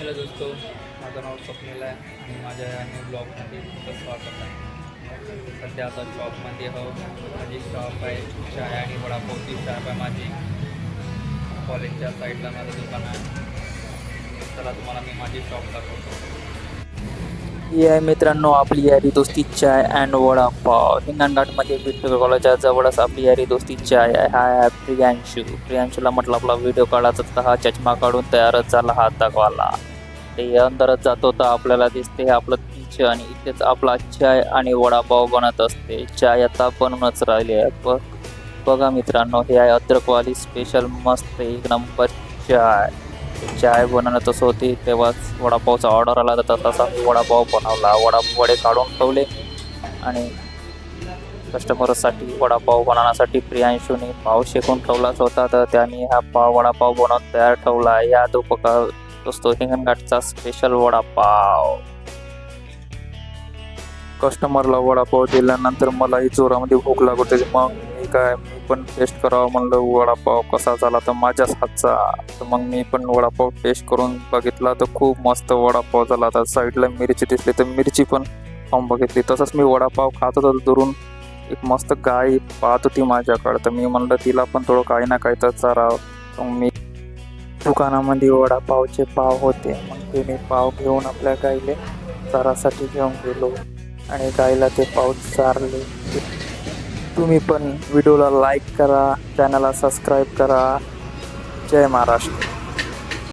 Hello दोस्तो, माझं नाव स्वप्नील आहे आणि माझ्या या न्यू ब्लॉगमध्ये खूपच स्वागत आहे. सध्या आता शॉपमध्ये माझी शॉप आहे चाय आणि वडापावची शॉप आहे माझी. कॉलेजच्या साईडला माझं दुकान आहे. चला तुम्हाला मी माझी शॉप दाखवतो. ही आहे मित्रांनो आपली यारी दोस्ती चाय अँड वडापाव. हिंगणघाटमध्ये विठ्ठल कॉलेजच्या जवळच आपली यारी दोस्ती चाय आहे. हा आहे प्रियांशूला म्हटलं आपला व्हिडिओ काढायचा तर हा चष्मा काढून तयारच झाला हात दाखवायला. ते अंदरच जातो तर आपल्याला दिसते आपलं किचन आणि इथेच आपला चाय आणि वडापाव बनत असते. चाय आता बनूनच राहिली आहे. बघा मित्रांनो, हे आहे अद्रकवाली स्पेशल मस्त एक नंबर चाय बनवतच होती तेव्हाच वडापावचा ऑर्डर आला तर तसा वडापाव बनवला. वडे काढून ठेवले आणि कस्टमरसाठी वडापाव बनवण्यासाठी प्रियांशूने पाव शेकून ठेवलाच होता तर त्याने हा वडापाव बनवून तयार ठेवला. या दोस्तो हिंगणघाटचा स्पेशल वडापाव. कस्टमरला वडापाव दिल्यानंतर मलाही जोरामध्ये भूक लागत होती. मग मी पण टेस्ट करावं म्हणलं वडापाव कसा झाला तर माझ्याच हातचा. तर मग मी पण वडापाव टेस्ट करून बघितला तर खूप मस्त वडापाव झाला. तर साईडला मिरची दिसली तर मिरची पण खाऊन बघितली. तसंच मी वडापाव खात होतो दुरून एक मस्त गाय पाहत होती माझ्याकडं. तर मी म्हणलं तिला पण थोडं काही ना काही तर चारावं. मग मी दुकानामध्ये वडापावचे पाव होते. मग ते मी पाव घेऊन आपल्या गाईले चारासाठी घेऊन गेलो आणि गाईला ते पाव चारले. तुम्ही पण व्हिडिओला लाईक करा, चॅनलला सबस्क्राईब करा. जय महाराष्ट्र.